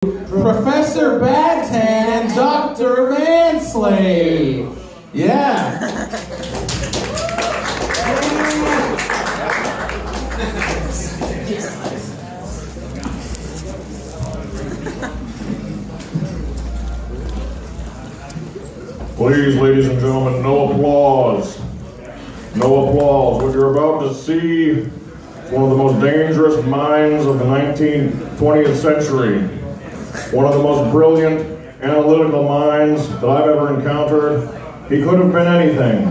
Professor Bagtan and Dr. Manslave. Yeah. Please, ladies and gentlemen, no applause. No applause. What you're about to see, one of the most dangerous minds of the 20th century. One of the most brilliant analytical minds that I've ever encountered. He could have been anything.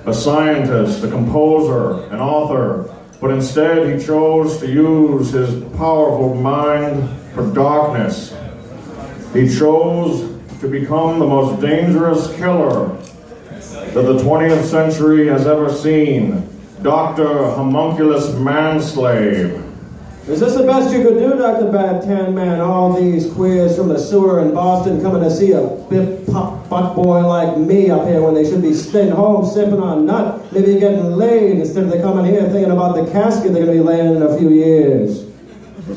A scientist, a composer, an author. But instead he chose to use his powerful mind for darkness. He chose to become the most dangerous killer that the 20th century has ever seen. Dr. Homunculus Manslave. Is this the best you could do, Dr. Bad Tan Man? All these queers from the sewer in Boston coming to see a bip pop butt boy like me up here when they should be staying home sipping on nut, maybe getting laid instead of they coming here thinking about the casket they're going to be laying in a few years.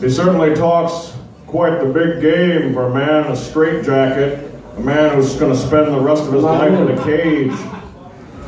He certainly talks quite the big game for a man in a straitjacket, a man who's going to spend the rest of his life in a cage.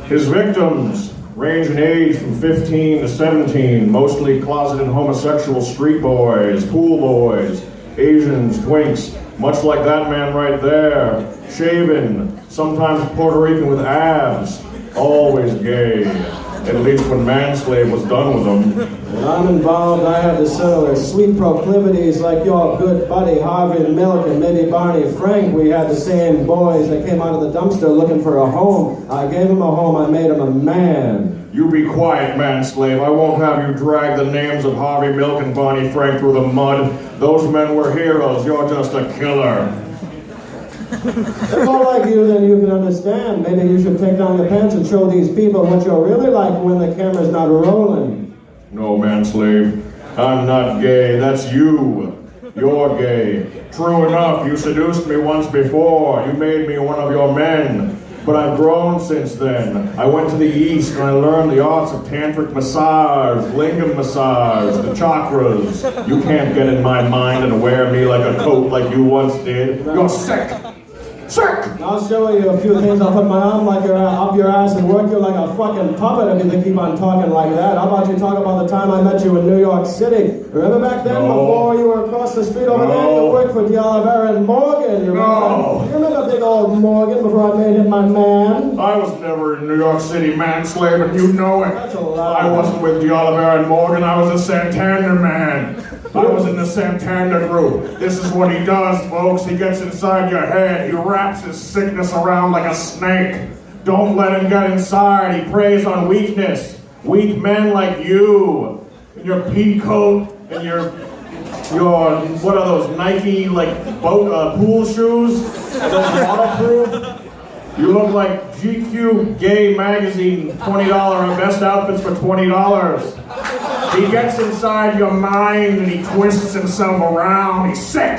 His victims range in age from 15 to 17, mostly closeted homosexual street boys, pool boys, Asians, twinks, much like that man right there, shaven, sometimes Puerto Rican with abs, always gay, at least when Manslave was done with them. When I'm involved, I have to settle their sweet proclivities like your good buddy Harvey Milk and maybe Barney Frank. We had the same boys that came out of the dumpster looking for a home. I gave him a home, I made him a man. You be quiet, Manslave. I won't have you drag the names of Harvey Milk and Barney Frank through the mud. Those men were heroes. You're just a killer. If more like you than you can understand, maybe you should take down your pants and show these people what you're really like when the camera's not rolling. No, Manslave. I'm not gay. That's you. You're gay. True enough, you seduced me once before. You made me one of your men. But I've grown since then. I went to the East and I learned the arts of tantric massage, lingam massage, the chakras. You can't get in my mind and wear me like a coat like you once did. You're sick. Sick! I'll show you a few things. I'll put my arm like up your ass and work you like a fucking puppet if you keep on talking like that. How about you talk about the time I met you in New York City? Remember back then before you were across the street over there? You worked for D'Olivera and Morgan. You remember big old Morgan before I made him my man? I was never in New York City, Manslave, and you know it. That's a lie. I wasn't with D'Olivera and Morgan. I was a Santander man. I was in the Santander group. This is what he does, folks. He gets inside your head. He wraps his sickness around like a snake. Don't let him get inside. He preys on weakness. Weak men like you. In your pea coat and your what are those Nike pool shoes? Are those waterproof? You look like GQ Gay Magazine $20 best outfits for $20. He gets inside your mind and he twists himself around. He's sick.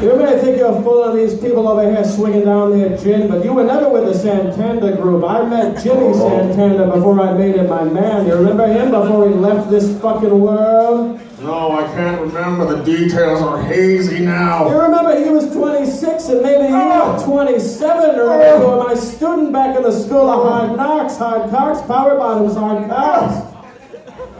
You may think you're full of these people over here swinging down their gin, but you were never with the Santander group. I met Jimmy Santander before I made him my man. You remember him before he left this fucking world? No, I can't remember. The details are hazy now. You remember he was 26 and maybe you were 27. Remember you were my student back in the school of hard knocks, hard cocks, power bottoms, hard cocks.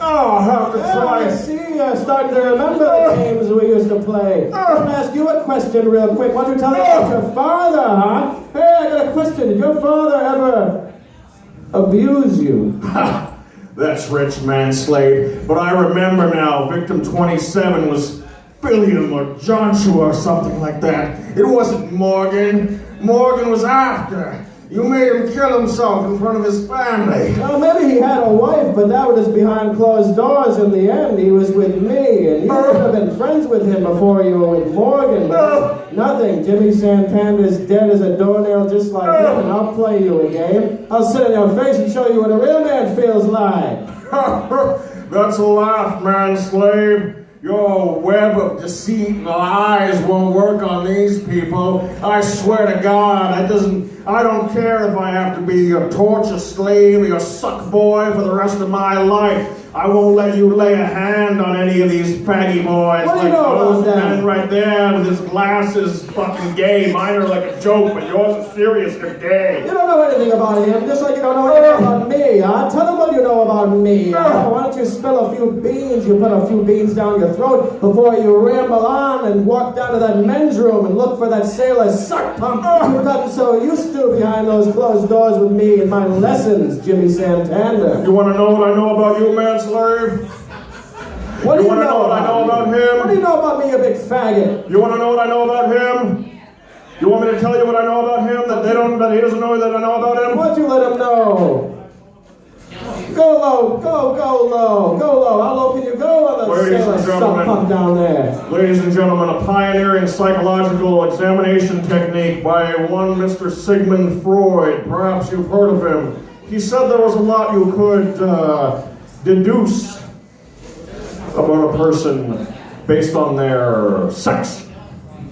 Oh, I'll have to try. I see you're starting to remember the games we used to play. I want to ask you a question real quick. Why don't you tell me about your father, huh? Hey, I got a question. Did your father ever abuse you? That's rich, Manslave. But I remember now, victim 27 was William or Joshua or something like that. It wasn't Morgan. Morgan was after. You made him kill himself in front of his family. Well, maybe he had a wife, but that was behind closed doors in the end. He was with me, and you would have been friends with him before you were with Morgan. But nothing. Jimmy Santander's dead as a doornail just like him, and I'll play you a game. I'll sit in your face and show you what a real man feels like. That's a laugh, Manslave. Your web of deceit and lies won't work on these people. I swear to God, I don't care if I have to be your torture slave or your suck boy for the rest of my life. I won't let you lay a hand on any of these faggy boys. What do you like know those about that? men right there with his glasses fucking gay. Mine are like a joke, but yours is serious. You're gay. You don't know anything about him, just like you don't know anything about me, huh? Tell them what you know about me. Huh? Why don't you spill a few beans? You put a few beans down your throat before you ramble on and walk down to that men's room and look for that sailor suck pump you've gotten so used to behind those closed doors with me in my lessons, Jimmy Santander. You want to know what I know about you, Manslave? What do you want to know what I know about him? What do you know about me, you big faggot? You want to know what I know about him? You want me to tell you what I know about him that he doesn't know that I know about him? Why don't you let him know? Go low, go low, go low. How low can you go on the Ladies sailor and suck gentlemen. pump down there? Ladies and gentlemen, a pioneering psychological examination technique by one Mr. Sigmund Freud. Perhaps you've heard of him. He said there was a lot you could deduce about a person based on their sex.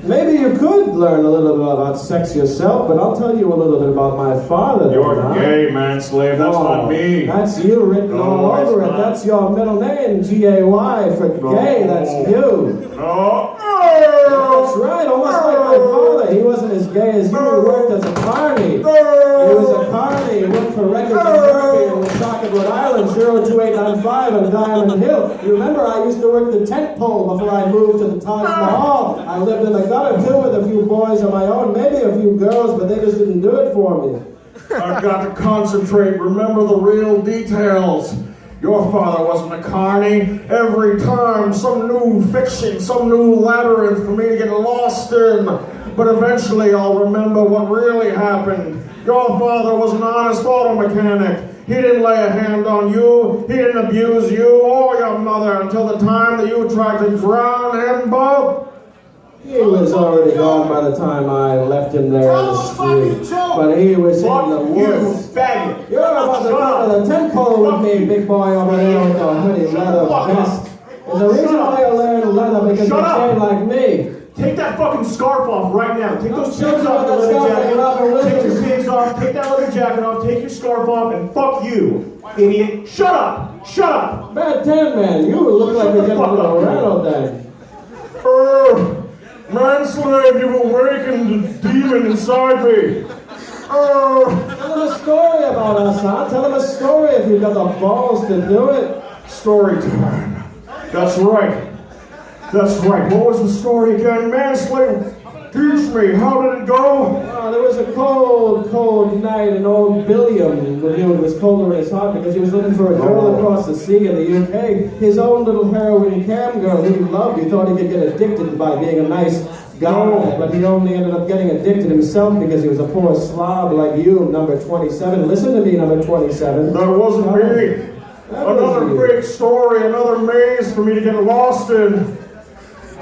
Maybe you could learn a little bit about sex yourself, but I'll tell you a little bit about my father. You're huh? gay, Manslave. That's not me. That's you written No, all it's over it. not. That's your middle name, G-A-Y, for gay. That's you. No. That's right, almost like my father. He wasn't as gay as you. He worked as a carny. He was a carny. He worked for Records and Murphy in Woonsocket, Rhode Island, 02895 on Diamond Hill. You remember I used to work the tent pole before I moved to the Taj Mahal. I lived in the gutter too with a few boys of my own, maybe a few girls, but they just didn't do it for me. I've got to concentrate. Remember the real details. Your father wasn't a carny. Every time, some new fiction, some new labyrinth for me to get lost in. But eventually I'll remember what really happened. Your father was an honest auto mechanic. He didn't lay a hand on you. He didn't abuse you or your mother until the time that you tried to drown him both. He was already gone by the time I left him there in the street. But he was in the woods. Faggot. You're about to go to the tent pole with me, big boy over there with the hoodie leather vest. There's a reason why you learn leather, because you're gay like me. Take that fucking scarf off right now. Take those pins off the That leather scarf jacket. ain't off, and Take your listen. pins off. Take that leather jacket off. Take your scarf off, and fuck you, idiot. Shut up. Shut up. Bad tan man, you look like you're getting a little rattled then. Manslave, you've awakened the demon inside me. Tell him a story about us, huh? Tell him a story if you've got the balls to do it. Story time. That's right. That's right. What was the story again? Manslave, teach me. How did it go? There was a cold night, and old Billiam knew it was colder in his heart because he was looking for a girl across the sea in the UK. His own little heroin cam girl who he loved. He thought he could get addicted by being a nice guy, but he only ended up getting addicted himself because he was a poor slob like you, number 27. Listen to me, number 27. That wasn't me. Another big story, another maze for me to get lost in.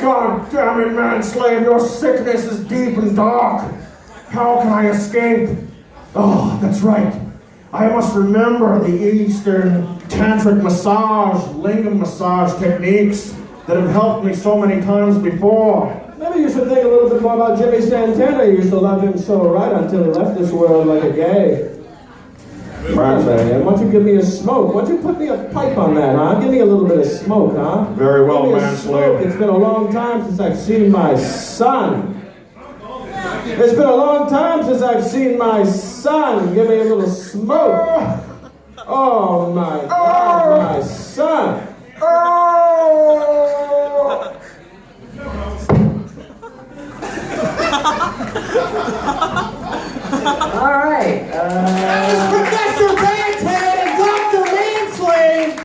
God damn it, Manslave, your sickness is deep and dark. How can I escape? Oh, that's right. I must remember the Eastern tantric massage, lingam massage techniques that have helped me so many times before. Maybe you should think a little bit more about Jimmy Santana. You used to love him so right until he left this world like a gay. Man, why don't you give me a smoke? Why don't you put me a pipe on that, huh? Give me a little bit of smoke, huh? Very well, Give me a Manslave. smoke. It's been a long time since I've seen my son. It's been a long time since I've seen my son. Give me a little smoke. Oh my God, my son. All right.